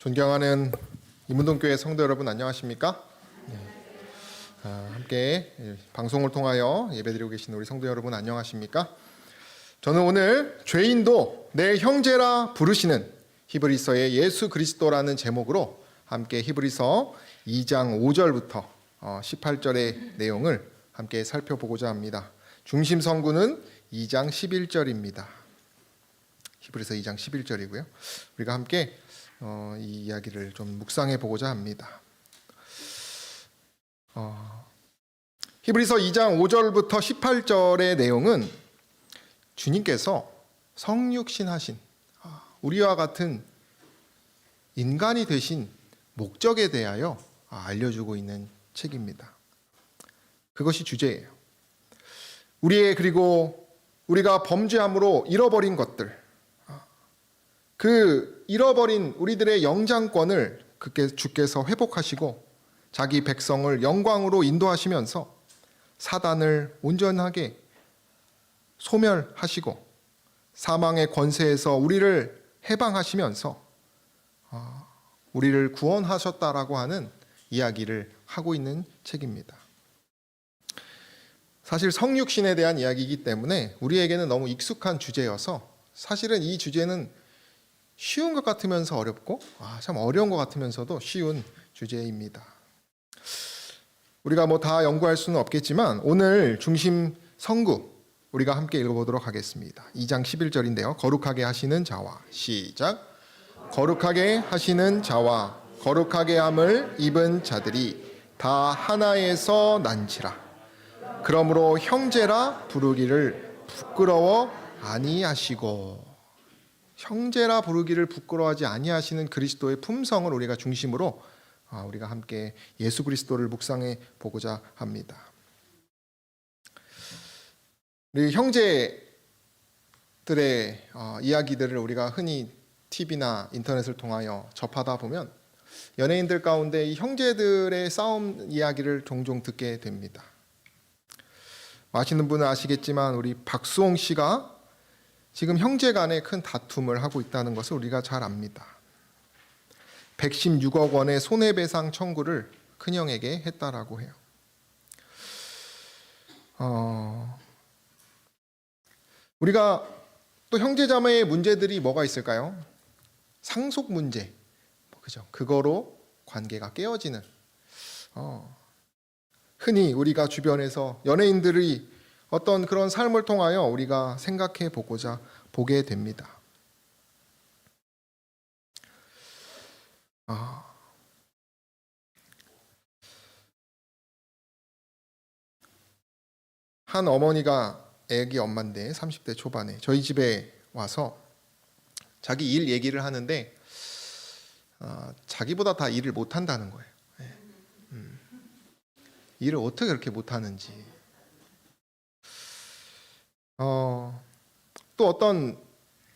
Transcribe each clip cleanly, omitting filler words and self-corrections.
존경하는 이문동교회 성도 여러분 안녕하십니까? 함께 방송을 통하여 예배드리고 계신 우리 성도 여러분 안녕하십니까? 저는 오늘 죄인도 내 형제라 부르시는 히브리서의 예수 그리스도라는 제목으로 함께 히브리서 2장 5절부터 18절의 내용을 함께 살펴보고자 합니다. 중심 성구는 2장 11절입니다. 히브리서 2장 11절이고요. 우리가 함께 이 이야기를 좀 묵상해 보고자 합니다. 히브리서 2장 5절부터 18절의 내용은 주님께서 성육신하신 우리와 같은 인간이 되신 목적에 대하여 알려주고 있는 책입니다. 그것이 주제예요. 그리고 우리가 범죄함으로 잃어버린 것들, 그 잃어버린 우리들의 영장권을 주께서 회복하시고 자기 백성을 영광으로 인도하시면서 사단을 온전하게 소멸하시고 사망의 권세에서 우리를 해방하시면서 우리를 구원하셨다라고 하는 이야기를 하고 있는 책입니다. 사실 성육신에 대한 이야기이기 때문에 우리에게는 너무 익숙한 주제여서 사실은 이 주제는 쉬운 것 같으면서 어렵고 참 어려운 것 같으면서도 쉬운 주제입니다. 우리가 다 연구할 수는 없겠지만 오늘 중심 성구 우리가 함께 읽어보도록 하겠습니다. 2장 11절인데요. 거룩하게 하시는 자와 시작. 거룩하게 하시는 자와 거룩하게 함을 입은 자들이 다 하나에서 난지라. 그러므로 형제라 부르기를 부끄러워 아니하시고. 형제라 부르기를 부끄러워하지 아니하시는 그리스도의 품성을 우리가 중심으로 우리가 함께 예수 그리스도를 묵상해 보고자 합니다. 우리 형제들의 이야기들을 우리가 흔히 TV나 인터넷을 통하여 접하다 보면 연예인들 가운데 이 형제들의 싸움 이야기를 종종 듣게 됩니다. 아시는 분은 아시겠지만 우리 박수홍 씨가 지금 형제 간에 큰 다툼을 하고 있다는 것을 우리가 잘 압니다. 116억 원의 손해배상 청구를 큰형에게 했다라고 해요. 우리가 또 형제자매의 문제들이 뭐가 있을까요? 상속 문제, 그죠? 그거로 관계가 깨어지는. 흔히 우리가 주변에서 연예인들이 어떤 그런 삶을 통하여 우리가 생각해 보게 됩니다. 한 어머니가 애기 엄마인데 30대 초반에 저희 집에 와서 자기 일 얘기를 하는데 자기보다 다 일을 못한다는 거예요. 일을 어떻게 그렇게 못하는지. 또 어떤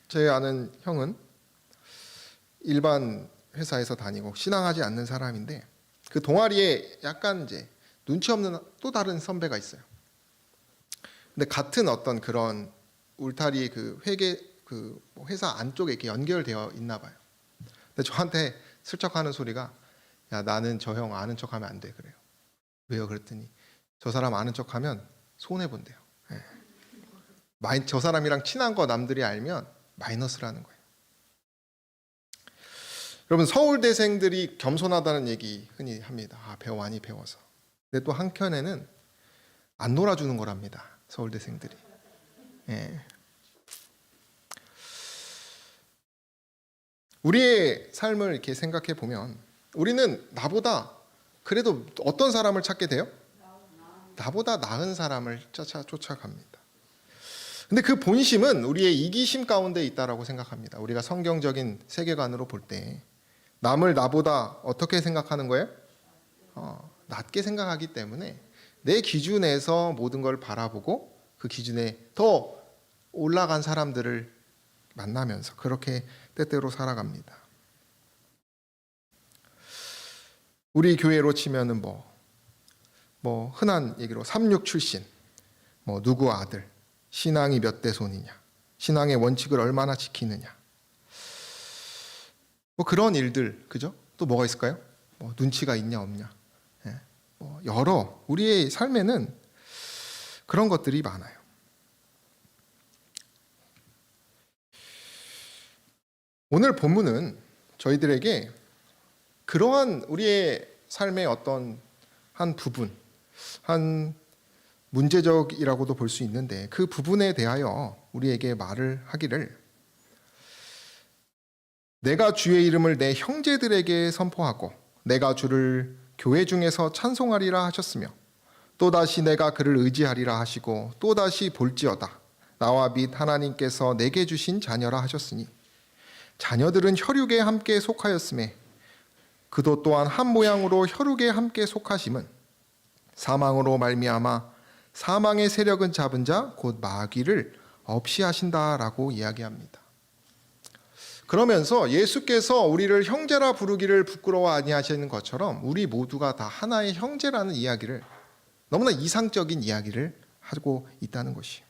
제 아는 형은 일반 회사에서 다니고 신앙하지 않는 사람인데 그 동아리에 약간 이제 눈치 없는 또 다른 선배가 있어요. 근데 같은 어떤 그런 울타리 회사 안쪽에 이렇게 연결되어 있나 봐요. 근데 저한테 슬쩍 하는 소리가 야, 나는 저 형 아는 척하면 안 돼 그래요. 왜요? 그랬더니 저 사람 아는 척하면 손해 본대요. 저 사람이랑 친한 거 남들이 알면 마이너스라는 거예요. 여러분 서울대생들이 겸손하다는 얘기 흔히 합니다. 많이 배워서. 근데 또 한켠에는 안 놀아주는 거랍니다. 서울대생들이. 우리의 삶을 이렇게 생각해 보면 우리는 나보다 그래도 어떤 사람을 찾게 돼요? 나보다 나은 사람을 쫓아갑니다. 근데 그 본심은 우리의 이기심 가운데 있다라고 생각합니다. 우리가 성경적인 세계관으로 볼 때 남을 나보다 어떻게 생각하는 거예요? 낮게 생각하기 때문에 내 기준에서 모든 걸 바라보고 그 기준에 더 올라간 사람들을 만나면서 그렇게 때때로 살아갑니다. 우리 교회로 치면은 흔한 얘기로 36 출신, 누구 아들, 신앙이 몇 대 손이냐, 신앙의 원칙을 얼마나 지키느냐, 뭐 그런 일들, 그죠? 또 뭐가 있을까요? 뭐 눈치가 있냐 없냐. 예. 뭐 여러 우리의 삶에는 그런 것들이 많아요. 오늘 본문은 저희들에게 그러한 우리의 삶의 어떤 한 부분, 한 문제적이라고도 볼 수 있는데 그 부분에 대하여 우리에게 말을 하기를, 내가 주의 이름을 내 형제들에게 선포하고 내가 주를 교회 중에서 찬송하리라 하셨으며 또다시 내가 그를 의지하리라 하시고 또다시 볼지어다 나와 및 하나님께서 내게 주신 자녀라 하셨으니 자녀들은 혈육에 함께 속하였음에 그도 또한 한 모양으로 혈육에 함께 속하심은 사망으로 말미암아 사망의 세력은 잡은 자 곧 마귀를 없이 하신다라고 이야기합니다. 그러면서 예수께서 우리를 형제라 부르기를 부끄러워 아니하시는 것처럼 우리 모두가 다 하나의 형제라는 이야기를, 너무나 이상적인 이야기를 하고 있다는 것이에요.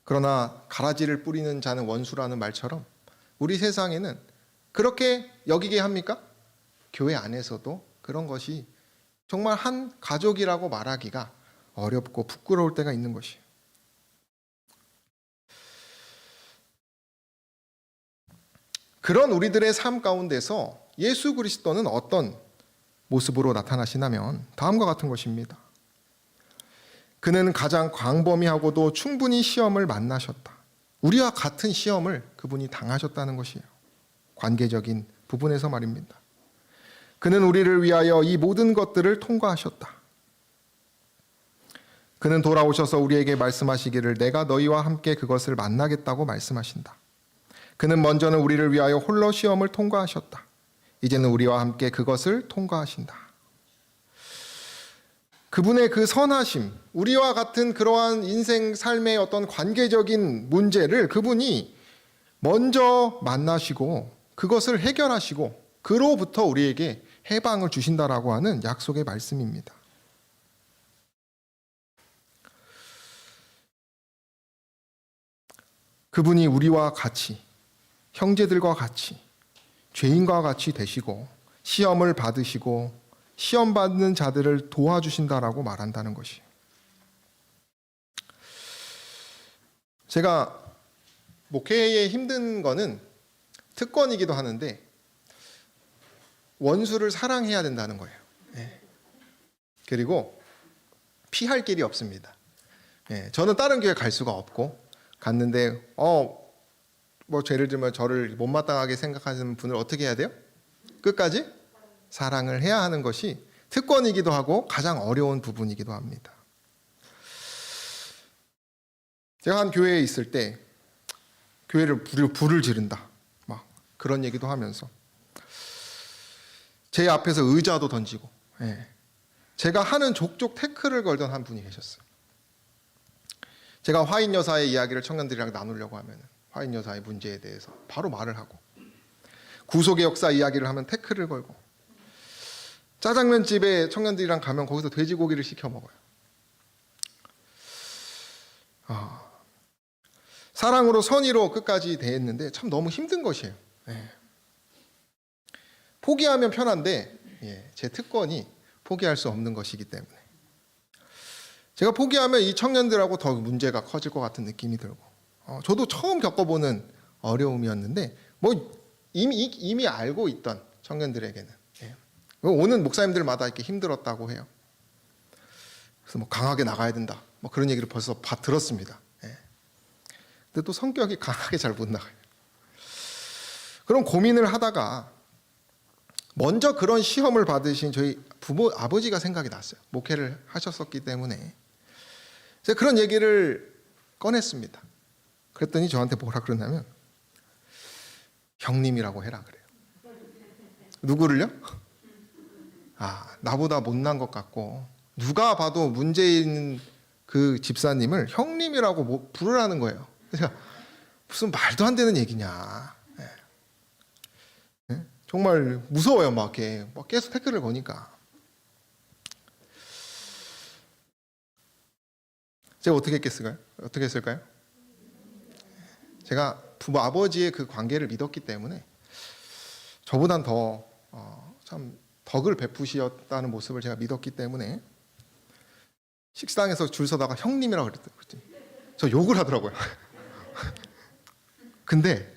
그러나 가라지를 뿌리는 자는 원수라는 말처럼 우리 세상에는 그렇게 여기게 합니까? 교회 안에서도 그런 것이 정말 한 가족이라고 말하기가 어렵고 부끄러울 때가 있는 것이에요. 그런 우리들의 삶 가운데서 예수 그리스도는 어떤 모습으로 나타나시냐면 다음과 같은 것입니다. 그는 가장 광범위하고도 충분히 시험을 만나셨다. 우리와 같은 시험을 그분이 당하셨다는 것이에요. 관계적인 부분에서 말입니다. 그는 우리를 위하여 이 모든 것들을 통과하셨다. 그는 돌아오셔서 우리에게 말씀하시기를 내가 너희와 함께 그것을 만나겠다고 말씀하신다. 그는 먼저는 우리를 위하여 홀로 시험을 통과하셨다. 이제는 우리와 함께 그것을 통과하신다. 그분의 그 선하심, 우리와 같은 그러한 인생 삶의 어떤 관계적인 문제를 그분이 먼저 만나시고 그것을 해결하시고 그로부터 우리에게 해방을 주신다라고 하는 약속의 말씀입니다. 그분이 우리와 같이, 형제들과 같이, 죄인과 같이 되시고 시험을 받으시고 시험 받는 자들을 도와주신다라고 말한다는 것이에요. 제가 목회에 힘든 거는 특권이기도 하는데 원수를 사랑해야 된다는 거예요. 그리고 피할 길이 없습니다. 저는 다른 교회 갈 수가 없고 갔는데 뭐 예를 들면 저를 못마땅하게 생각하는 분을 어떻게 해야 돼요? 끝까지 사랑을 해야 하는 것이 특권이기도 하고 가장 어려운 부분이기도 합니다. 제가 한 교회에 있을 때 교회를 불을 지른다 막 그런 얘기도 하면서 제 앞에서 의자도 던지고 제가 하는 족족 태클을 걸던 한 분이 계셨어요. 제가 화인 여사의 이야기를 청년들이랑 나누려고 하면 화인 여사의 문제에 대해서 바로 말을 하고 구속의 역사 이야기를 하면 태클을 걸고 짜장면집에 청년들이랑 가면 거기서 돼지고기를 시켜 먹어요. 사랑으로 선의로 끝까지 대했는데 참 너무 힘든 것이에요. 포기하면 편한데 제 특권이 포기할 수 없는 것이기 때문에 제가 포기하면 이 청년들하고 더 문제가 커질 것 같은 느낌이 들고 저도 처음 겪어보는 어려움이었는데 뭐 이미 알고 있던 청년들에게는 오는 목사님들마다 이렇게 힘들었다고 해요. 그래서 뭐 강하게 나가야 된다 뭐 그런 얘기를 벌써 들었습니다. 근데 또 성격이 강하게 잘 못 나가요. 그런 고민을 하다가 먼저 그런 시험을 받으신 저희 아버지가 생각이 났어요. 목회를 하셨었기 때문에 제가 그런 얘기를 꺼냈습니다. 그랬더니 저한테 뭐라 그러냐면 형님이라고 해라 그래요. 누구를요? 나보다 못난 것 같고 누가 봐도 문제 있는 그 집사님을 형님이라고 부르라는 거예요. 그래서 무슨 말도 안 되는 얘기냐. 정말 무서워요. 막 계속 태클을 거니까. 제가 어떻게 했을까요? 제가 부모 아버지의 그 관계를 믿었기 때문에 저보단 더 참 덕을 베푸시었다는 모습을 제가 믿었기 때문에 식당에서 줄 서다가 형님이라고 그랬더니 저 욕을 하더라고요. 근데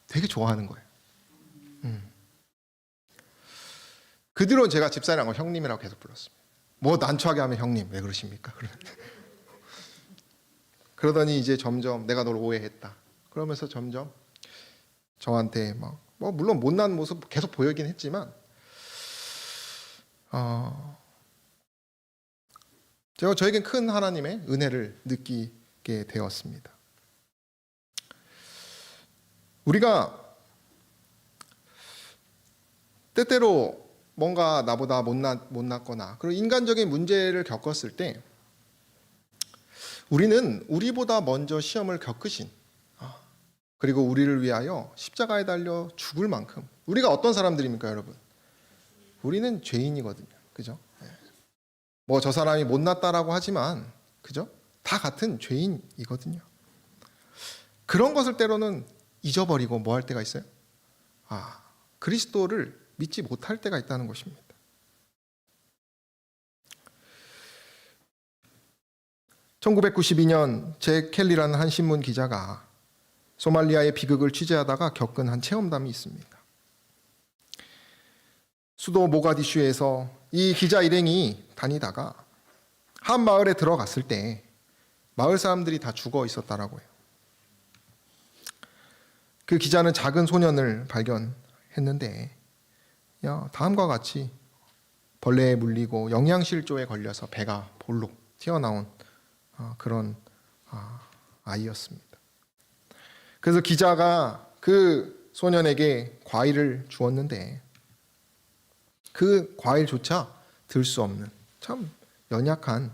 되게 좋아하는 거예요. 그 뒤로는 제가 집사람하고 형님이라고 계속 불렀습니다. 뭐 난처하게 하면 형님 왜 그러십니까? 그러더니 이제 점점 내가 널 오해했다. 그러면서 점점 저한테 막 뭐 물론 못난 모습 계속 보이긴 했지만 제가 저에겐 큰 하나님의 은혜를 느끼게 되었습니다. 우리가 때때로 뭔가 나보다 못났거나 그리고 인간적인 문제를 겪었을 때 우리는 우리보다 먼저 시험을 겪으신 그리고 우리를 위하여 십자가에 달려 죽을 만큼 우리가 어떤 사람들입니까, 여러분? 우리는 죄인이거든요. 그죠? 뭐 저 사람이 못났다라고 하지만 그죠? 다 같은 죄인이거든요. 그런 것을 때로는 잊어버리고 뭐 할 때가 있어요? 그리스도를 믿지 못할 때가 있다는 것입니다. (1992년) 잭 켈리라는 한 신문 기자가 소말리아의 비극을 취재하다가 겪은 한 체험담이 있습니다. 수도 모가디슈에서 이 기자 일행이 다니다가 한 마을에 들어갔을 때 마을 사람들이 다 죽어 있었다라고 해요. 그 기자는 작은 소년을 발견했는데 다음과 같이 벌레에 물리고 영양실조에 걸려서 배가 볼록 튀어나온 그런 아이였습니다. 그래서 기자가 그 소년에게 과일을 주었는데 그 과일조차 들 수 없는 참 연약한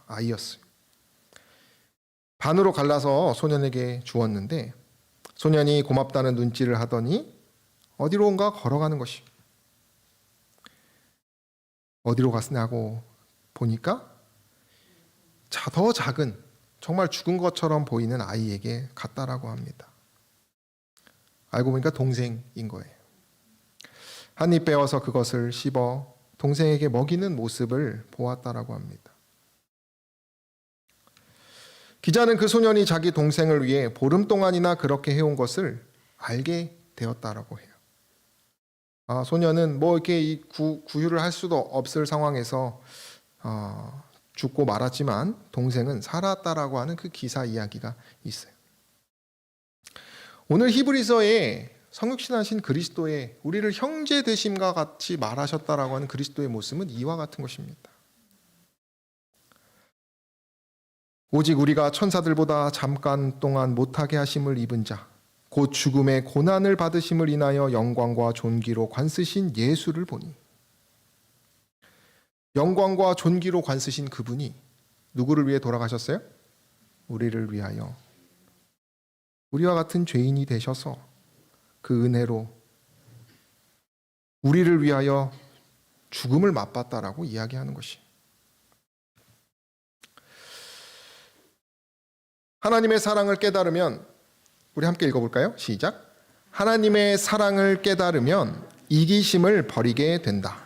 아이였어요. 반으로 갈라서 소년에게 주었는데 소년이 고맙다는 눈짓을 하더니 어디론가 걸어가는 것이. 어디로 갔냐고 보니까 더 작은 정말 죽은 것처럼 보이는 아이에게 갔다라고 합니다. 알고 보니까 동생인 거예요. 한 입 빼어서 그것을 씹어 동생에게 먹이는 모습을 보았다라고 합니다. 기자는 그 소년이 자기 동생을 위해 보름 동안이나 그렇게 해온 것을 알게 되었다라고 해요. 소년은 뭐 이렇게 구유를 할 수도 없을 상황에서 죽고 말았지만 동생은 살았다라고 하는 그 기사 이야기가 있어요. 오늘 히브리서에 성육신하신 그리스도의 우리를 형제 되심과 같이 말하셨다라고 하는 그리스도의 모습은 이와 같은 것입니다. 오직 우리가 천사들보다 잠깐 동안 못하게 하심을 입은 자, 곧 죽음의 고난을 받으심을 인하여 영광과 존귀로 관쓰신 예수를 보니. 영광과 존귀로 관쓰신 그분이 누구를 위해 돌아가셨어요? 우리를 위하여. 우리와 같은 죄인이 되셔서 그 은혜로 우리를 위하여 죽음을 맛봤다라고 이야기하는 것이. 하나님의 사랑을 깨달으면 우리 함께 읽어볼까요? 시작. 하나님의 사랑을 깨달으면 이기심을 버리게 된다.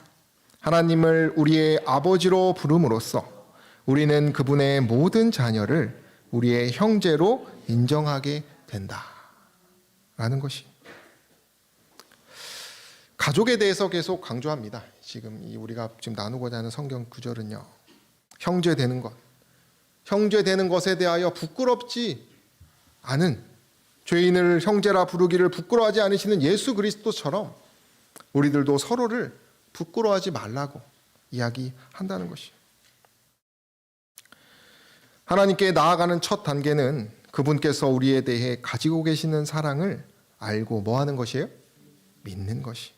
하나님을 우리의 아버지로 부름으로써 우리는 그분의 모든 자녀를 우리의 형제로 인정하게 된다. 라는 것이. 가족에 대해서 계속 강조합니다. 지금 우리가 지금 나누고자 하는 성경 구절은요. 형제 되는 것. 형제 되는 것에 대하여 부끄럽지 않은 죄인을 형제라 부르기를 부끄러워하지 않으시는 예수 그리스도처럼 우리들도 서로를 부끄러워하지 말라고 이야기한다는 것이. 하나님께 나아가는 첫 단계는 그분께서 우리에 대해 가지고 계시는 사랑을 알고 뭐 하는 것이에요? 믿는 것이.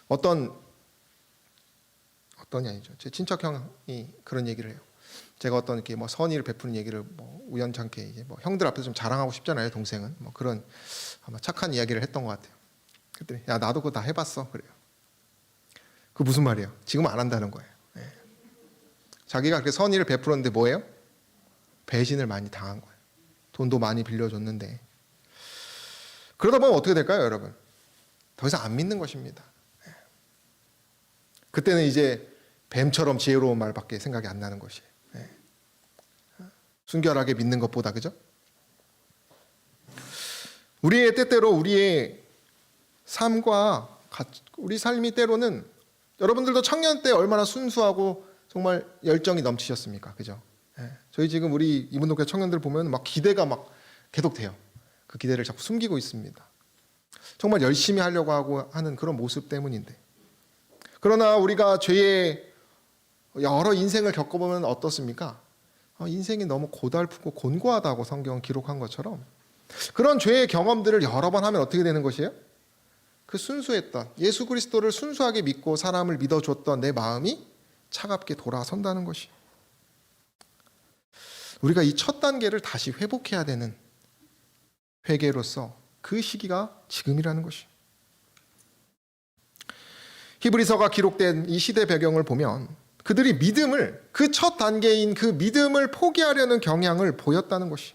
어떤 아니죠. 제 친척 형이 그런 얘기를 해요. 제가 어떤 이렇게 뭐 선의를 베푸는 얘기를 뭐 우연찮게 이제 뭐 형들 앞에서 좀 자랑하고 싶잖아요. 동생은 뭐 그런 아마 착한 이야기를 했던 것 같아요. 그랬더니 야 나도 그거 다 해봤어 그래요. 그 무슨 말이에요? 지금 안 한다는 거예요. 네. 자기가 그렇게 선의를 베풀었는데 뭐예요? 배신을 많이 당한 거예요. 돈도 많이 빌려줬는데 그러다 보면 어떻게 될까요, 여러분? 더 이상 안 믿는 것입니다. 그때는 이제 뱀처럼 지혜로운 말밖에 생각이 안 나는 것이에요. 순결하게 믿는 것보다, 그죠? 우리의 때때로 우리의 삶과 우리 삶이 때로는 여러분들도 청년 때 얼마나 순수하고 정말 열정이 넘치셨습니까? 그죠? 저희 지금 우리 이분독회 청년들 보면 막 기대가 막 계속 돼요. 그 기대를 자꾸 숨기고 있습니다. 정말 열심히 하려고 하고 하는 그런 모습 때문인데. 그러나 우리가 죄의 여러 인생을 겪어보면 어떻습니까? 인생이 너무 고달프고 곤고하다고 성경은 기록한 것처럼 그런 죄의 경험들을 여러 번 하면 어떻게 되는 것이에요? 그 순수했던 예수 그리스도를 순수하게 믿고 사람을 믿어줬던 내 마음이 차갑게 돌아선다는 것이 우리가 이 첫 단계를 다시 회복해야 되는 회개로서 그 시기가 지금이라는 것이 히브리서가 기록된 이 시대 배경을 보면 그들이 믿음을 그 첫 단계인 그 믿음을 포기하려는 경향을 보였다는 것이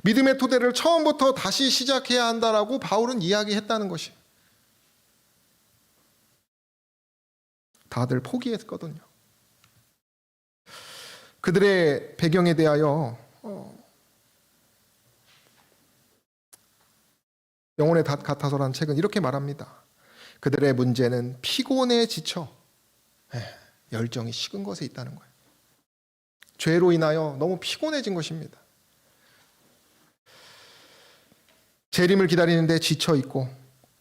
믿음의 토대를 처음부터 다시 시작해야 한다라고 바울은 이야기했다는 것이 다들 포기했거든요. 그들의 배경에 대하여 영혼의 닷 같아서라는 책은 이렇게 말합니다. 그들의 문제는 피곤에 지쳐 열정이 식은 것에 있다는 거예요. 죄로 인하여 너무 피곤해진 것입니다. 재림을 기다리는데 지쳐있고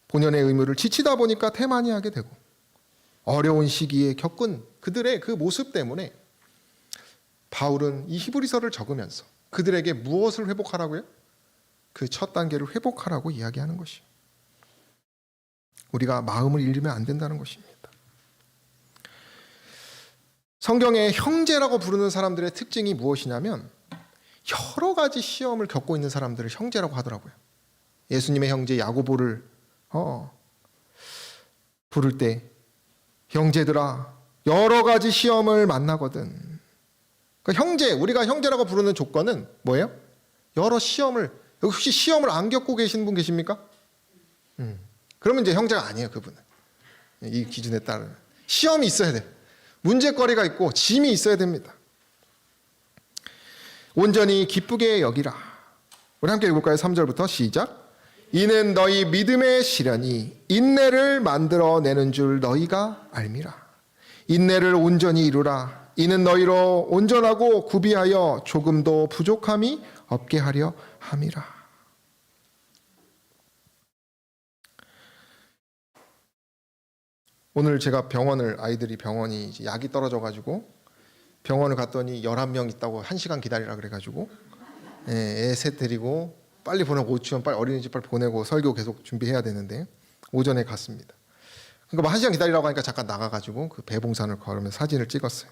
본연의 의무를 지치다 보니까 태만히하게 되고 어려운 시기에 겪은 그들의 그 모습 때문에 바울은 이 히브리서를 적으면서 그들에게 무엇을 회복하라고요? 그 첫 단계를 회복하라고 이야기하는 것이 우리가 마음을 잃으면 안 된다는 것입니다. 성경에 형제라고 부르는 사람들의 특징이 무엇이냐면 여러 가지 시험을 겪고 있는 사람들을 형제라고 하더라고요. 예수님의 형제 야고보를 부를 때 형제들아 여러 가지 시험을 만나거든. 그러니까 형제, 우리가 형제라고 부르는 조건은 뭐예요? 여러 시험을, 혹시 시험을 안 겪고 계신 분 계십니까? 그러면 이제 형제가 아니에요, 그분은. 이 기준에 따르면. 시험이 있어야 돼요. 문제거리가 있고 짐이 있어야 됩니다. 온전히 기쁘게 여기라. 우리 함께 읽을까요? 3절부터 시작. 이는 너희 믿음의 시련이 인내를 만들어내는 줄 너희가 알미라. 인내를 온전히 이루라. 이는 너희로 온전하고 구비하여 조금도 부족함이 없게 하려 함이라. 오늘 제가 아이들이 병원이 약이 떨어져가지고 병원을 갔더니 11명 있다고 1시간 기다리라 그래가지고 애 셋 데리고 빨리 보내고 유치원 빨리 어린이집 빨리 보내고 설교 계속 준비해야 되는데 오전에 갔습니다. 그러니까 뭐 1시간 기다리라고 하니까 잠깐 나가가지고 그 배봉산을 걸으면서 사진을 찍었어요.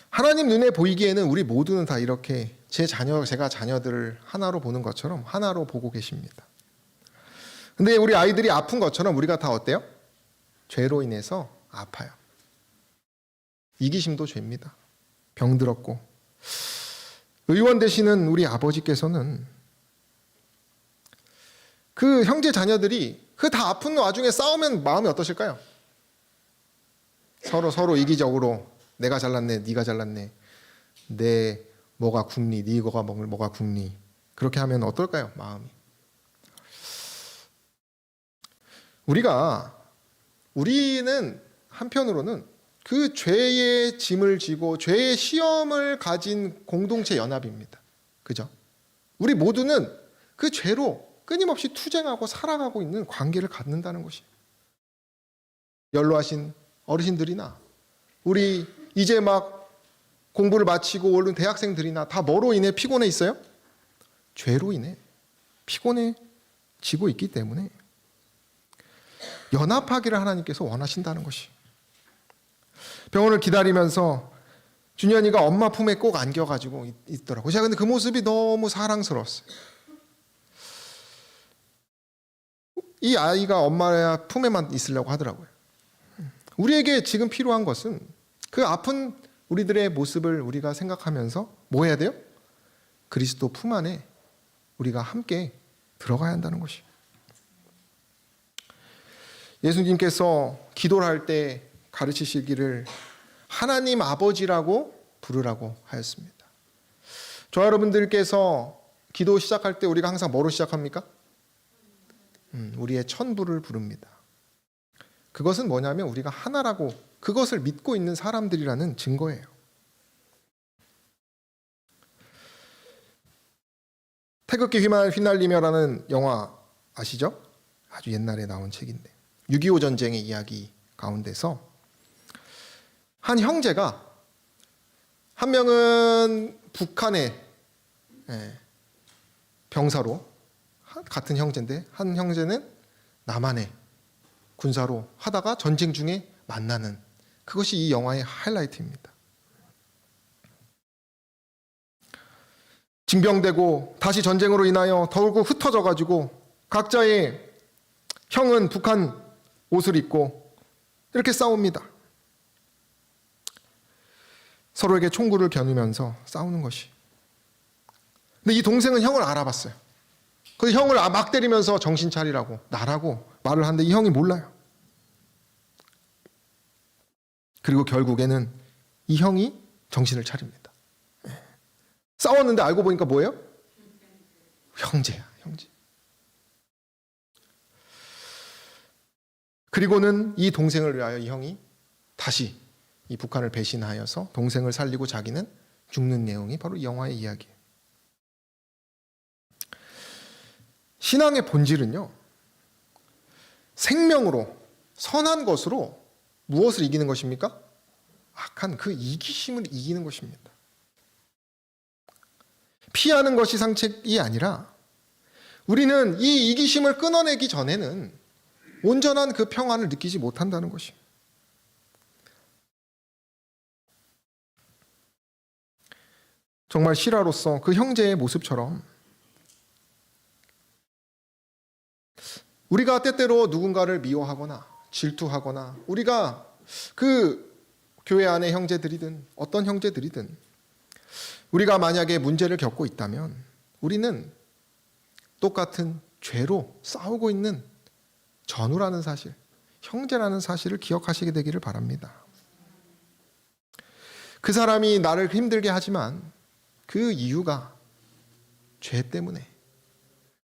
하나님 눈에 보이기에는 우리 모두는 다 이렇게 제가 자녀들을 하나로 보는 것처럼 하나로 보고 계십니다. 근데 우리 아이들이 아픈 것처럼 우리가 다 어때요? 죄로 인해서 아파요. 이기심도 죄입니다. 병들었고 의원 되시는 우리 아버지께서는 그 형제 자녀들이 그 다 아픈 와중에 싸우면 마음이 어떠실까요? 서로 이기적으로 내가 잘났네, 네가 잘났네, 내 뭐가 굽니, 네 거가 뭐가 굽니, 그렇게 하면 어떨까요? 마음이. 우리는 한편으로는 그 죄의 짐을 지고 죄의 시험을 가진 공동체 연합입니다. 그죠? 우리 모두는 그 죄로 끊임없이 투쟁하고 살아가고 있는 관계를 갖는다는 것이 연로하신 어르신들이나 우리 이제 막 공부를 마치고 오른 대학생들이나 다 뭐로 인해 피곤해 있어요? 죄로 인해 피곤해지고 있기 때문에 연합하기를 하나님께서 원하신다는 것이 병원을 기다리면서 준현이가 엄마 품에 꼭 안겨가지고 있더라고요. 제가 근데 그 모습이 너무 사랑스러웠어요. 이 아이가 엄마 품에만 있으려고 하더라고요. 우리에게 지금 필요한 것은 그 아픈 우리들의 모습을 우리가 생각하면서 뭐 해야 돼요? 그리스도 품 안에 우리가 함께 들어가야 한다는 것이. 예수님께서 기도를 할 때 가르치시기를 하나님 아버지라고 부르라고 하였습니다. 저와 여러분들께서 기도 시작할 때 우리가 항상 뭐로 시작합니까? 우리의 천부를 부릅니다. 그것은 뭐냐면 우리가 하나라고 그것을 믿고 있는 사람들이라는 증거예요. 태극기 휘날리며라는 영화 아시죠? 아주 옛날에 나온 책인데 6.25 전쟁의 이야기 가운데서 한 형제가, 한 명은 북한의 병사로 같은 형제인데 한 형제는 남한의 군사로 하다가 전쟁 중에 만나는, 그것이 이 영화의 하이라이트입니다. 징병되고 다시 전쟁으로 인하여 더욱 흩어져 가지고 각자의 형은 북한 옷을 입고 이렇게 싸웁니다. 서로에게 총구를 겨누면서 싸우는 것이. 근데 이 동생은 형을 알아봤어요. 그 형을 막 때리면서 정신 차리라고, 나라고 말을 하는데 이 형이 몰라요. 그리고 결국에는 이 형이 정신을 차립니다. 싸웠는데 알고 보니까 뭐예요? 형제야, 형제. 그리고는 이 동생을 위하여 이 형이 다시 이 북한을 배신하여서 동생을 살리고 자기는 죽는 내용이 바로 이 영화의 이야기예요. 신앙의 본질은요, 생명으로, 선한 것으로 무엇을 이기는 것입니까? 악한 그 이기심을 이기는 것입니다. 피하는 것이 상책이 아니라 우리는 이 이기심을 끊어내기 전에는 온전한 그 평안을 느끼지 못한다는 것입니다. 정말 실화로서 그 형제의 모습처럼 우리가 때때로 누군가를 미워하거나 질투하거나, 우리가 그 교회 안의 형제들이든 어떤 형제들이든 우리가 만약에 문제를 겪고 있다면 우리는 똑같은 죄로 싸우고 있는 전우라는 사실, 형제라는 사실을 기억하시게 되기를 바랍니다. 그 사람이 나를 힘들게 하지만 그 이유가 죄 때문에,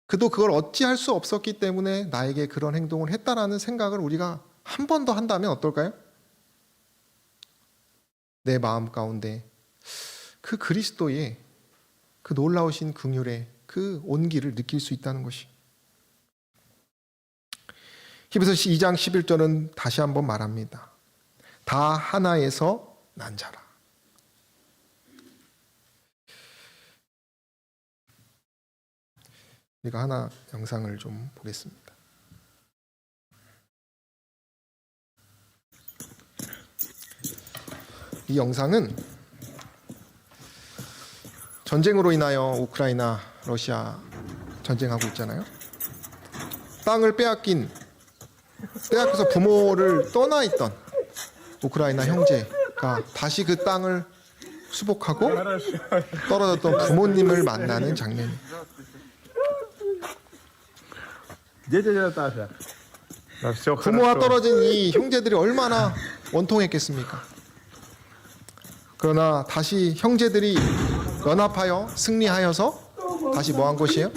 그도 그걸 어찌할 수 없었기 때문에 나에게 그런 행동을 했다라는 생각을 우리가 한 번 더 한다면 어떨까요? 내 마음 가운데 그 그리스도의 그 놀라우신 긍휼의 그 온기를 느낄 수 있다는 것이. 히브리서 2장 11절은 다시 한번 말합니다. 다 하나에서 난 자라. 우리가 하나 영상을 좀 보겠습니다. 이 영상은 전쟁으로 인하여 우크라이나, 러시아 전쟁하고 있잖아요. 땅을 빼앗겨서 부모를 떠나 있던 우크라이나 형제가 다시 그 땅을 수복하고 떨어졌던 부모님을 만나는 장면이에요. 부모와 떨어진 이 형제들이 얼마나 원통했겠습니까? 그러나 다시 형제들이 연합하여 승리하여서 다시 뭐 한 것이에요?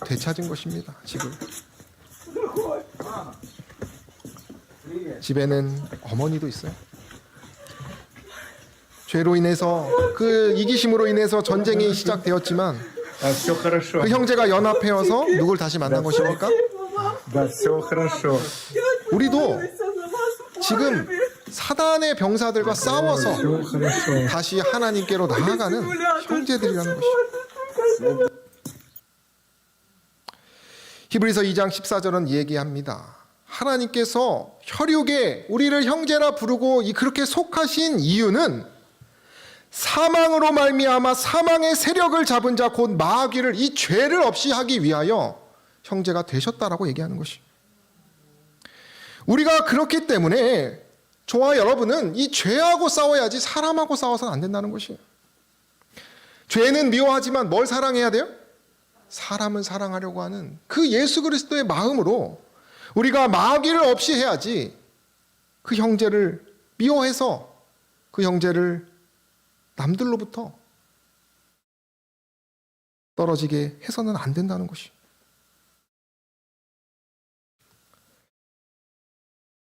되찾은 것입니다. 집에는 어머니도 있어요. 죄로 인해서, 그 이기심으로 인해서 전쟁이 시작되었지만 그 형제가 연합하여서 누굴 다시 만난 것입니까? 우리도 지금 사단의 병사들과 싸워서 다시 하나님께로 나아가는 형제들이라는 것이죠. 히브리서 2장 14절은 얘기합니다. 하나님께서 혈육에 우리를 형제라 부르고 그렇게 속하신 이유는 사망으로 말미암아 사망의 세력을 잡은 자 곧 마귀를, 이 죄를 없이 하기 위하여 형제가 되셨다라고 얘기하는 것이죠. 우리가 그렇기 때문에 저와 여러분은 이 죄하고 싸워야지 사람하고 싸워서는 안 된다는 것이에요. 죄는 미워하지만 뭘 사랑해야 돼요? 사람을 사랑하려고 하는 그 예수 그리스도의 마음으로 우리가 마귀를 없이 해야지, 그 형제를 미워해서 그 형제를 남들로부터 떨어지게 해서는 안 된다는 것이.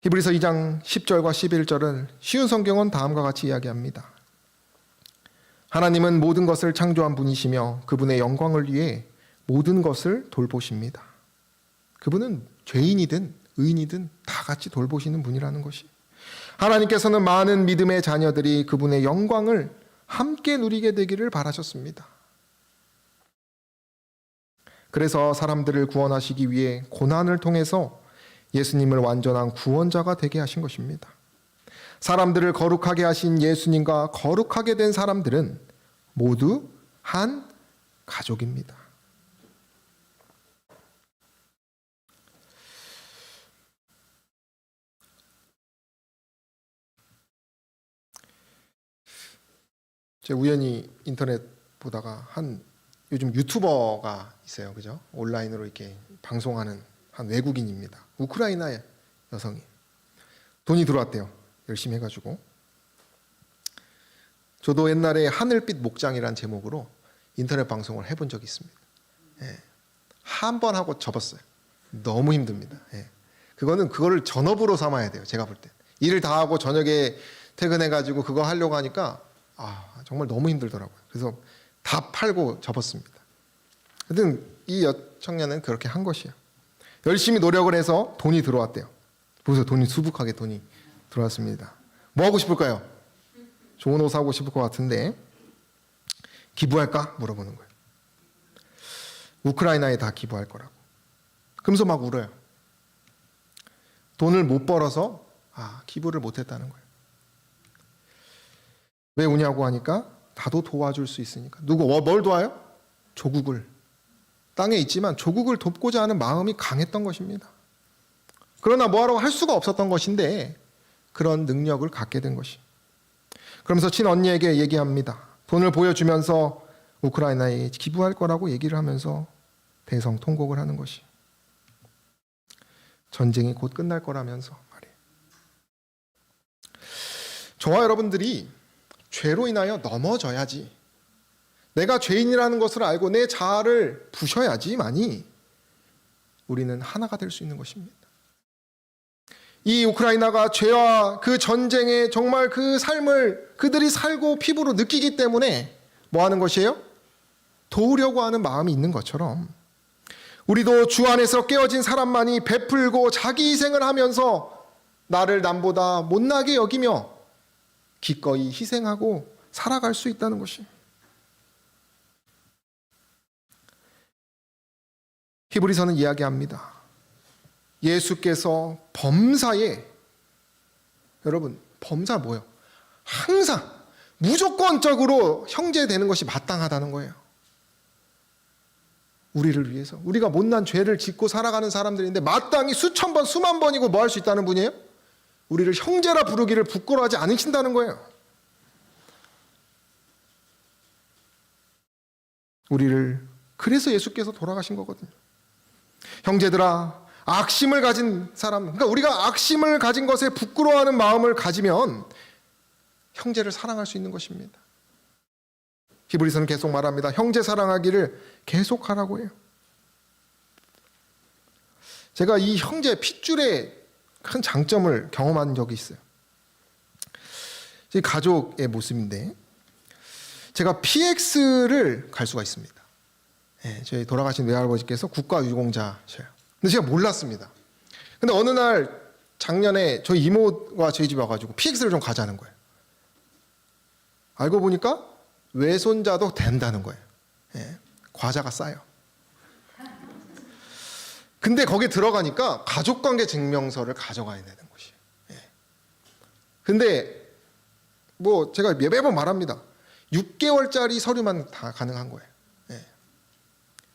히브리서 2장 10절과 11절은 쉬운 성경은 다음과 같이 이야기합니다. 하나님은 모든 것을 창조한 분이시며 그분의 영광을 위해 모든 것을 돌보십니다. 그분은 죄인이든 의인이든 다 같이 돌보시는 분이라는 것이. 하나님께서는 많은 믿음의 자녀들이 그분의 영광을 함께 누리게 되기를 바라셨습니다. 그래서 사람들을 구원하시기 위해 고난을 통해서 예수님을 완전한 구원자가 되게 하신 것입니다. 사람들을 거룩하게 하신 예수님과 거룩하게 된 사람들은 모두 한 가족입니다. 제가 우연히 인터넷 보다가 요즘 유튜버가 있어요. 그죠? 온라인으로 이렇게 방송하는 한 외국인입니다. 우크라이나 여성이. 돈이 들어왔대요. 열심히 해가지고. 저도 옛날에 하늘빛 목장이라는 제목으로 인터넷 방송을 해본 적이 있습니다. 한 번 하고 접었어요. 너무 힘듭니다. 그거를 전업으로 삼아야 돼요. 제가 볼 때. 일을 다 하고 저녁에 퇴근해가지고 그거 하려고 하니까 정말 너무 힘들더라고요. 그래서 다 팔고 접었습니다. 하여튼 이 청년은 그렇게 한 것이에요. 열심히 노력을 해서 돈이 들어왔대요. 보세요. 수북하게 돈이 들어왔습니다. 뭐 하고 싶을까요? 좋은 옷 사고 싶을 것 같은데 기부할까? 물어보는 거예요. 우크라이나에 다 기부할 거라고. 그러면서 막 울어요. 돈을 못 벌어서 기부를 못했다는 거예요. 왜 우냐고 하니까 나도 도와줄 수 있으니까. 뭘 도와요? 조국을. 땅에 있지만 조국을 돕고자 하는 마음이 강했던 것입니다. 그러나 뭐하라고 할 수가 없었던 것인데 그런 능력을 갖게 된 것이. 그러면서 친언니에게 얘기합니다. 돈을 보여주면서 우크라이나에 기부할 거라고 얘기를 하면서 대성통곡을 하는 것이. 전쟁이 곧 끝날 거라면서 말이에요. 저와 여러분들이 죄로 인하여 넘어져야지, 내가 죄인이라는 것을 알고 내 자아를 부셔야지만이 우리는 하나가 될 수 있는 것입니다. 이 우크라이나가 죄와 그 전쟁의 정말 그 삶을 그들이 살고 피부로 느끼기 때문에 뭐 하는 것이에요? 도우려고 하는 마음이 있는 것처럼 우리도 주 안에서 깨어진 사람만이 베풀고 자기 희생을 하면서 나를 남보다 못나게 여기며 기꺼이 희생하고 살아갈 수 있다는 것이. 히브리서는 이야기합니다. 예수께서 범사에, 여러분 범사 뭐예요? 항상 무조건적으로 형제 되는 것이 마땅하다는 거예요. 우리를 위해서. 우리가 못난 죄를 짓고 살아가는 사람들인데 마땅히 수천 번 수만 번이고 뭐 할 수 있다는 분이에요? 우리를 형제라 부르기를 부끄러워하지 않으신다는 거예요. 그래서 예수께서 돌아가신 거거든요. 형제들아, 악심을 가진 사람, 그러니까 우리가 악심을 가진 것에 부끄러워하는 마음을 가지면 형제를 사랑할 수 있는 것입니다. 히브리서는 계속 말합니다. 형제 사랑하기를 계속하라고 해요. 제가 이 형제 핏줄의 큰 장점을 경험한 적이 있어요. 제 가족의 모습인데 제가 PX를 갈 수가 있습니다. 저희 돌아가신 외할아버지께서 국가유공자셔요. 근데 제가 몰랐습니다. 근데 어느 날 작년에 저희 이모가 저희 집에 와가지고 PX를 좀 가자는 거예요. 알고 보니까 외손자도 된다는 거예요. 과자가 싸요. 근데 거기 들어가니까 가족관계 증명서를 가져가야 되는 것이에요. 근데 뭐 제가 매번 말합니다. 6개월짜리 서류만 다 가능한 거예요.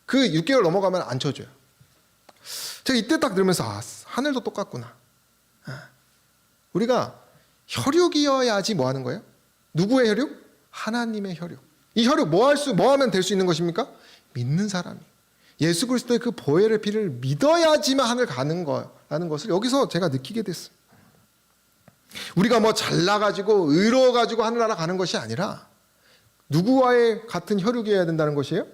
그 6개월 넘어가면 안 쳐줘요. 제가 이때 딱 들으면서 하늘도 똑같구나. 우리가 혈육이어야지 뭐 하는 거예요? 누구의 혈육? 하나님의 혈육. 이 혈육 뭐 하면 될 수 있는 것입니까? 믿는 사람이 예수 그리스도의 그 보혈의 피를 믿어야지만 하늘 가는 거라는 것을 여기서 제가 느끼게 됐어요. 우리가 뭐 잘나가지고 의로워가지고 하늘나라 가는 것이 아니라 누구와의 같은 혈육이어야 된다는 것이에요?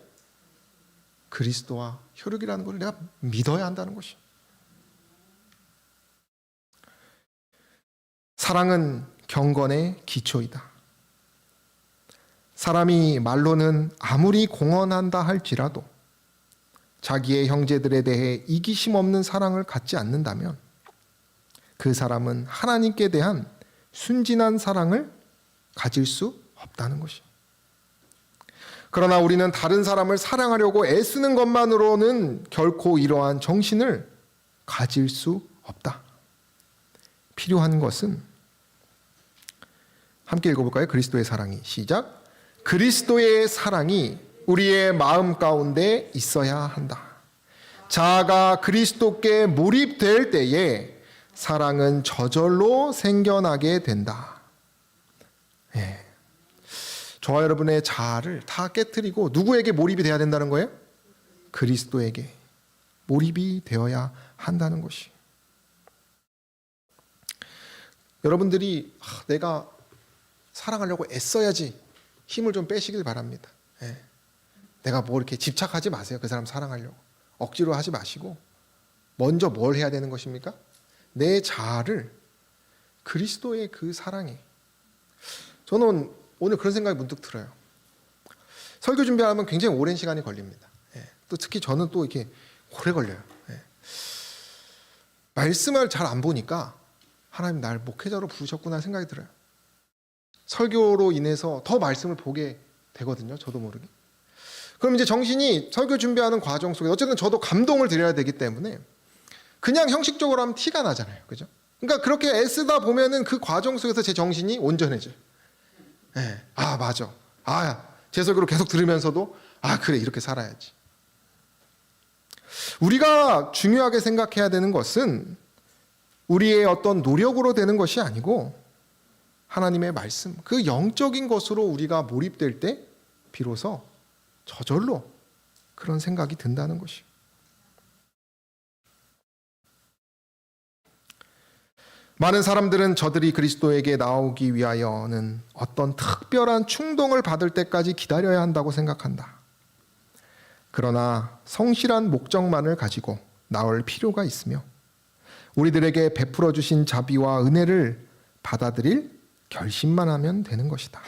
그리스도와 혈육이라는 걸 내가 믿어야 한다는 것이에요. 사랑은 경건의 기초이다. 사람이 말로는 아무리 공언한다 할지라도 자기의 형제들에 대해 이기심 없는 사랑을 갖지 않는다면 그 사람은 하나님께 대한 순진한 사랑을 가질 수 없다는 것이에요. 그러나 우리는 다른 사람을 사랑하려고 애쓰는 것만으로는 결코 이러한 정신을 가질 수 없다. 필요한 것은 함께 읽어볼까요? 그리스도의 사랑이 시작. 그리스도의 사랑이 우리의 마음 가운데 있어야 한다. 자아가 그리스도께 몰입될 때에 사랑은 저절로 생겨나게 된다. 예. 저와 여러분의 자아를 다 깨트리고 누구에게 몰입이 돼야 된다는 거예요? 그리스도에게 몰입이 되어야 한다는 것이. 여러분들이 내가 사랑하려고 애써야지 힘을 좀 빼시길 바랍니다. 예. 내가 뭐 이렇게 집착하지 마세요. 그 사람 사랑하려고. 억지로 하지 마시고 먼저 뭘 해야 되는 것입니까? 내 자아를 그리스도의 그 사랑에. 저는 오늘 그런 생각이 문득 들어요. 설교 준비하면 굉장히 오랜 시간이 걸립니다. 예. 또 특히 저는 또 이렇게 오래 걸려요. 예. 말씀을 잘 안 보니까 하나님 날 목회자로 부르셨구나 생각이 들어요. 설교로 인해서 더 말씀을 보게 되거든요. 저도 모르게. 그럼 이제 정신이 설교 준비하는 과정 속에 어쨌든 저도 감동을 드려야 되기 때문에 그냥 형식적으로 하면 티가 나잖아요. 그죠? 그러니까 그렇게 애쓰다 보면은 그 과정 속에서 제 정신이 온전해져요. 네. 아, 맞아. 제 설교를 계속 들으면서도 그래, 이렇게 살아야지. 우리가 중요하게 생각해야 되는 것은 우리의 어떤 노력으로 되는 것이 아니고 하나님의 말씀, 그 영적인 것으로 우리가 몰입될 때 비로소 저절로 그런 생각이 든다는 것이에요. 많은 사람들은 저들이 그리스도에게 나오기 위하여는 어떤 특별한 충동을 받을 때까지 기다려야 한다고 생각한다. 그러나 성실한 목적만을 가지고 나올 필요가 있으며 우리들에게 베풀어 주신 자비와 은혜를 받아들일 결심만 하면 되는 것이다.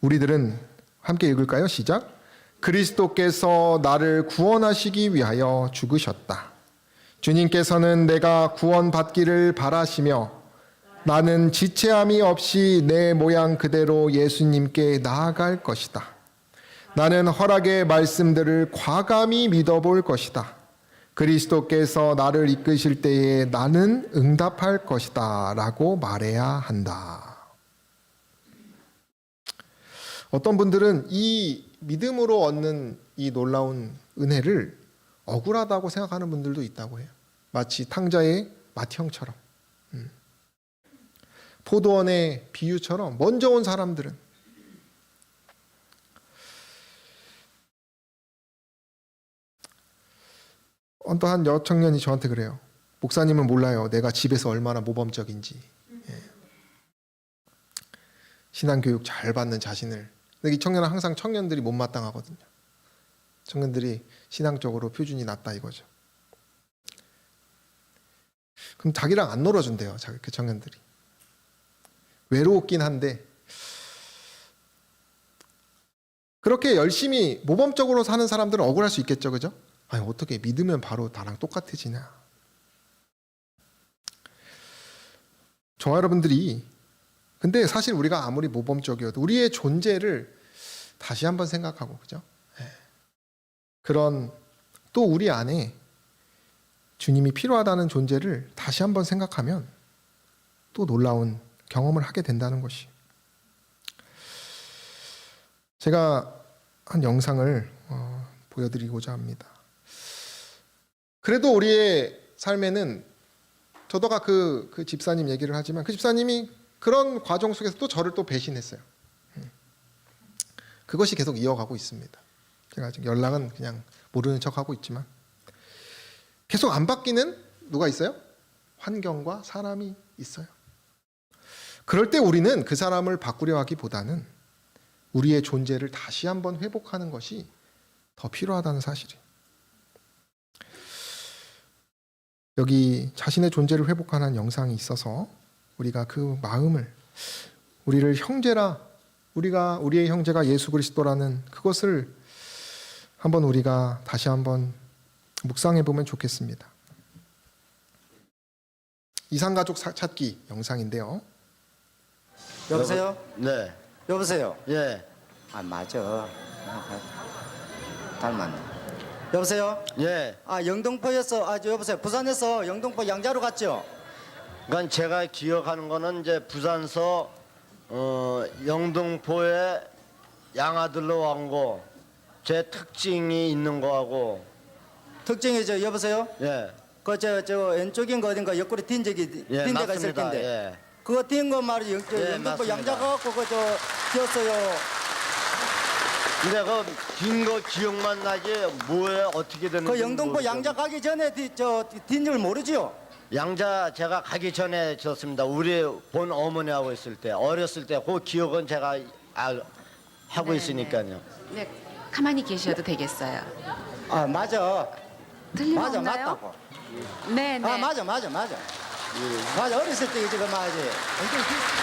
우리들은 함께 읽을까요? 시작. 그리스도께서 나를 구원하시기 위하여 죽으셨다. 주님께서는 내가 구원받기를 바라시며 나는 지체함이 없이 내 모양 그대로 예수님께 나아갈 것이다. 나는 허락의 말씀들을 과감히 믿어볼 것이다. 그리스도께서 나를 이끄실 때에 나는 응답할 것이다 라고 말해야 한다. 어떤 분들은 이 믿음으로 얻는 이 놀라운 은혜를 억울하다고 생각하는 분들도 있다고 해요. 마치 탕자의 마티형처럼, 포도원의 비유처럼 먼저 온 사람들은 한 여청년이 저한테 그래요. 목사님은 몰라요. 내가 집에서 얼마나 모범적인지. 신앙교육 잘 받는 자신을. 근데 이 청년은 항상 청년들이 못마땅하거든요. 청년들이 신앙적으로 표준이 낮다 이거죠. 그럼 자기랑 안 놀아준대요. 그 청년들이. 외로웠긴 한데 그렇게 열심히 모범적으로 사는 사람들은 억울할 수 있겠죠. 그죠? 아니, 어떻게 믿으면 바로 나랑 똑같아지냐. 저와 여러분들이 근데 사실 우리가 아무리 모범적이어도 우리의 존재를 다시 한번 생각하고, 그죠? 그런 또 우리 안에 주님이 필요하다는 존재를 다시 한번 생각하면 또 놀라운 경험을 하게 된다는 것이. 제가 한 영상을 보여드리고자 합니다. 그래도 우리의 삶에는 저도 아까 그 집사님 얘기를 하지만 그 집사님이 그런 과정 속에서 또 저를 또 배신했어요. 그것이 계속 이어가고 있습니다. 제가 아직 연락은 그냥 모르는 척하고 있지만 계속 안 바뀌는 누가 있어요? 환경과 사람이 있어요. 그럴 때 우리는 그 사람을 바꾸려 하기보다는 우리의 존재를 다시 한번 회복하는 것이 더 필요하다는 사실이. 여기 자신의 존재를 회복하는 영상이 있어서 우리가 그 마음을, 우리를 형제라, 우리의 형제가 예수 그리스도라는 그것을 한번 우리가 다시 한번 묵상해 보면 좋겠습니다. 이산가족 찾기 영상인데요. 여보세요? 네. 여보세요? 예. 아 맞아. 닮았네. 여보세요? 예. 아 영등포에서 여보세요. 부산에서 영등포 양자로 갔죠? 그러니까 제가 기억하는 거는 이제 부산서 영등포에 양아들로 온 거, 제 특징이 있는 거하고. 특징이 여보세요? 예. 저 왼쪽인 거 어딘가 옆구리 튄 적이 예, 튄 데가 있을 맞습니다. 텐데. 예. 그거 튄거 말이 영등포 맞습니다. 양자 가갖고 그저 튀었어요. 근데 그 긴 거 기억만 나지 뭐에 어떻게 됐는지 그 영등포 양자 가기 전에 튄 줄 모르지요? 양자 제가 가기 전에 졌습니다. 우리 본 어머니하고 있을 때, 어렸을 때 그 기억은 제가 하고 네, 있으니까요. 네, 가만히 계셔도 되겠어요. 아 맞아. 들리나요? 맞다고. 네, 네. 아 맞아. 맞아 어렸을 때 지금 말이지.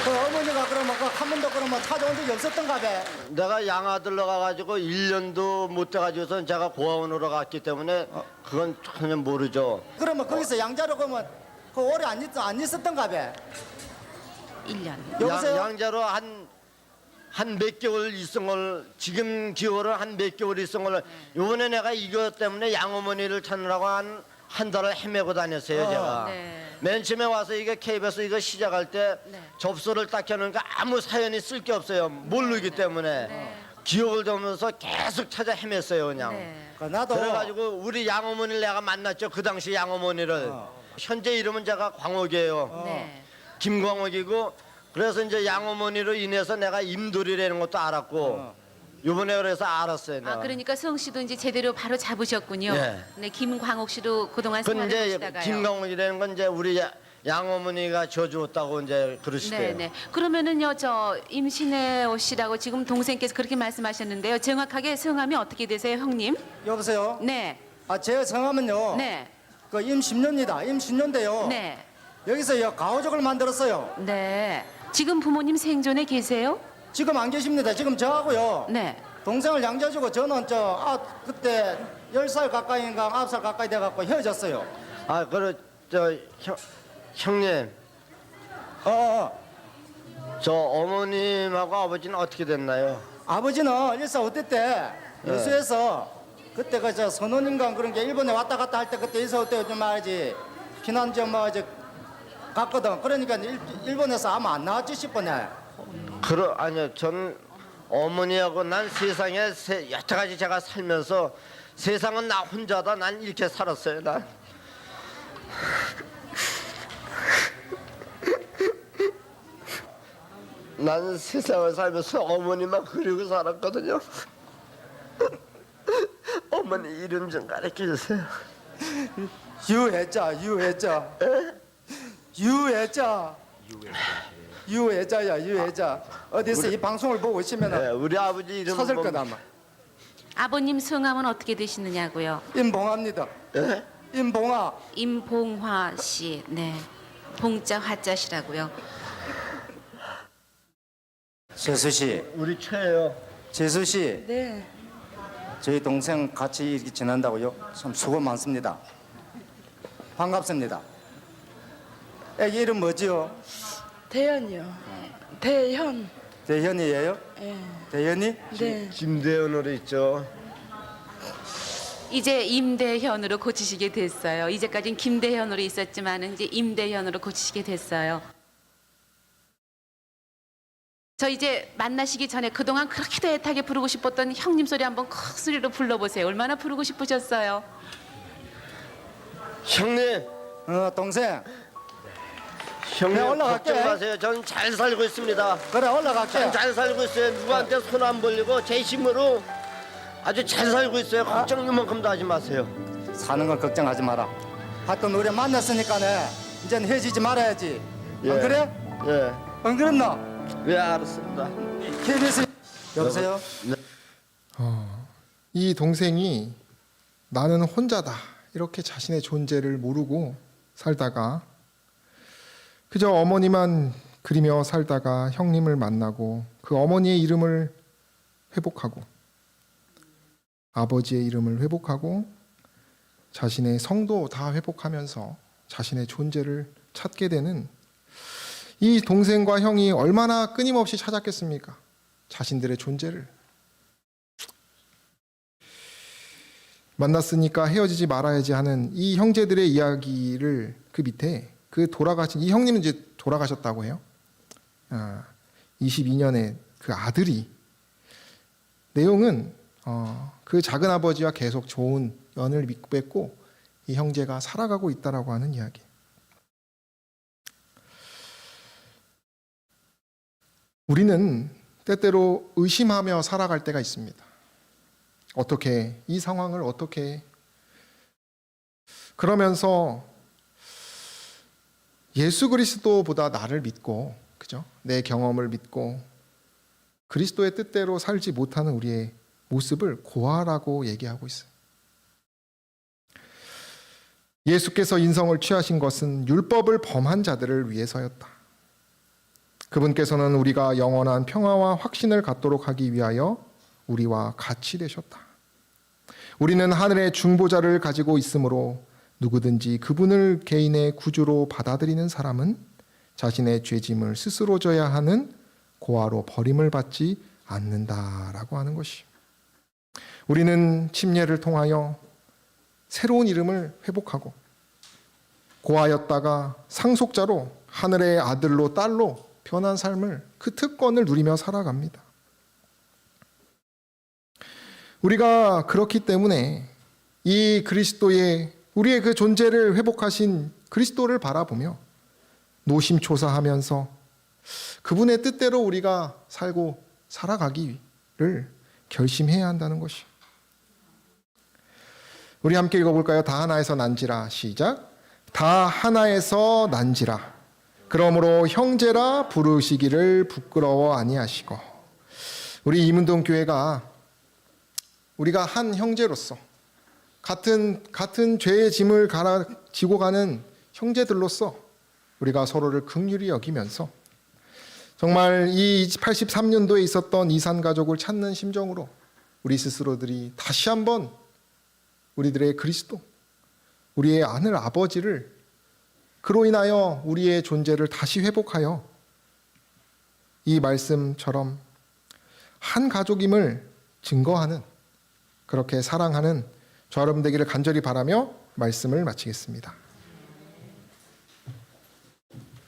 그 어머니가 그러면 한 번도 그러면 찾아온 적이 없었던가 봐. 내가 양아들로 가가지고 1년도 못 돼가지고선 제가 고아원으로 갔기 때문에 그건 전혀 모르죠. 그러면 거기서 양자로 가면 그 오래 안 있었던가 봐. 1년. 여보세요? 양자로 한 몇 개월 있은 걸 지금 기호를 한 몇 개월 있은 걸 요번에 내가 이거 때문에 양어머니를 찾느라고 한 달을 헤매고 다녔어요. 제가 네. 맨 처음에 와서 이게 KBS 이거 시작할 때 네. 접수를 딱 해놓으니까 아무 사연이 쓸 게 없어요. 모르기 때문에 기억을 잡으면서 계속 찾아 헤맸어요. 그냥 네. 나도 그래가지고 우리 양어머니를 내가 만났죠. 그 당시 양어머니를. 현재 이름은 제가 광옥이에요. 네. 김광옥이고 그래서 이제 양어머니로 인해서 내가 임돌이라는 것도 알았고 요번에 그래서 알았어요. 내가. 아, 그러니까 수홍 씨도 이제 제대로 바로 잡으셨군요. 예. 네, 김광옥 씨도 그동안 그 생활을 이제 하시다가요. 김광옥이라는 건 이제 우리 양어머니가 져주었다고 이제 그러시대요. 네, 네. 그러면은요, 저 임신혜 씨라고 지금 동생께서 그렇게 말씀하셨는데요. 정확하게 성함이 어떻게 되세요, 형님? 여보세요? 네. 제 성함은요. 네. 그 임신녀입니다. 임신녀인데요. 네. 여기서 가오족을 만들었어요. 네. 지금 부모님 생존에 계세요? 지금 안 계십니다. 지금 저하고요. 네. 동생을 양자주고 저는 그때 10살 가까이인가 9살 가까이 돼갖고 헤어졌어요. 형님 저 어머님하고 아버지는 어떻게 됐나요? 아버지는 일사후퇴 때 여수에서 그때 저 선원인가 그런 게 일본에 왔다 갔다 할 때 그때 일사후퇴 좀 말이지 피난 좀 갔거든. 그러니까 일본에서 아마 안 나왔지 싶었네. 아니요, 전 어머니하고 난 세상에 여태까지 제가 살면서 세상은 나 혼자다. 난 이렇게 살았어요. 난 세상을 살면서 어머니만 그리고 살았거든요. 어머니 이름 좀 가르쳐 주세요. 유해자. 유해자야 유해자. 어디서 이 방송을 보고 있으면 네, 우리 아버지 이름 찾을 거다 아마. 아버님 성함은 어떻게 되시느냐고요? 임봉합니다. 예? 임봉아. 임봉화 씨. 네. 봉자 화자시라고요. 재수 씨, 우리 최예요. 재수 씨, 네. 저희 동생 같이 이렇게 지낸다고요? 참 수고 많습니다. 반갑습니다. 애기 이름 뭐지요? 대현이요. 대현. 대현이에요? 예. 대현이? 네. 김대현으로 있죠. 이제 임대현으로 고치시게 됐어요. 이제까지는 김대현으로 있었지만 이제 임대현으로 고치시게 됐어요. 저 이제 만나시기 전에 그동안 그렇게도 애타게 부르고 싶었던 형님 소리 한번 큰 소리로 불러보세요. 얼마나 부르고 싶으셨어요? 형님, 동생. 형님 올라갈게. 걱정 마세요. 전 잘 살고 있습니다. 그래 올라갈게. 전 잘 살고 있어요. 누구한테 손 안 벌리고 제 힘으로 아주 잘 살고 있어요. 걱정 이만큼도 하지 마세요. 사는 걸 걱정하지 마라. 하여튼 우리 만났으니까네 이제는 헤어지지 말아야지. 예. 안 그래? 예. 안 그랬나? 예, 알았습니다. KBS 여보세요? 이 동생이 나는 혼자다 이렇게 자신의 존재를 모르고 살다가 그저 어머니만 그리며 살다가 형님을 만나고 그 어머니의 이름을 회복하고 아버지의 이름을 회복하고 자신의 성도 다 회복하면서 자신의 존재를 찾게 되는 이 동생과 형이 얼마나 끊임없이 찾았겠습니까? 자신들의 존재를. 만났으니까 헤어지지 말아야지 하는 이 형제들의 이야기를 그 밑에 그 돌아가신 이 형님은 이제 돌아가셨다고 해요. 22년에 그 아들이 내용은 그 작은 아버지와 계속 좋은 연을 맺고 이 형제가 살아가고 있다라고 하는 이야기. 우리는 때때로 의심하며 살아갈 때가 있습니다. 어떻게 이 상황을 어떻게 그러면서 예수 그리스도보다 나를 믿고 그죠? 내 경험을 믿고 그리스도의 뜻대로 살지 못하는 우리의 모습을 고아라고 얘기하고 있어요. 예수께서 인성을 취하신 것은 율법을 범한 자들을 위해서였다. 그분께서는 우리가 영원한 평화와 확신을 갖도록 하기 위하여 우리와 같이 되셨다. 우리는 하늘의 중보자를 가지고 있으므로 누구든지 그분을 개인의 구주로 받아들이는 사람은 자신의 죄짐을 스스로 져야 하는 고아로 버림을 받지 않는다라고 하는 것이. 우리는 침례를 통하여 새로운 이름을 회복하고 고아였다가 상속자로 하늘의 아들로 딸로 변한 삶을 그 특권을 누리며 살아갑니다. 우리가 그렇기 때문에 이 그리스도의 우리의 그 존재를 회복하신 그리스도를 바라보며 노심초사하면서 그분의 뜻대로 우리가 살고 살아가기를 결심해야 한다는 것이. 우리 함께 읽어볼까요? 다 하나에서 난지라. 시작. 다 하나에서 난지라. 그러므로 형제라 부르시기를 부끄러워 아니하시고. 우리 이문동 교회가 우리가 한 형제로서 같은 죄의 짐을 지고 가는 형제들로서 우리가 서로를 긍휼히 여기면서 정말 이 83년도에 있었던 이산 가족을 찾는 심정으로 우리 스스로들이 다시 한번 우리들의 그리스도, 우리의 하늘 아버지를 그로 인하여 우리의 존재를 다시 회복하여 이 말씀처럼 한 가족임을 증거하는 그렇게 사랑하는 저 여러분 되기를 간절히 바라며 말씀을 마치겠습니다.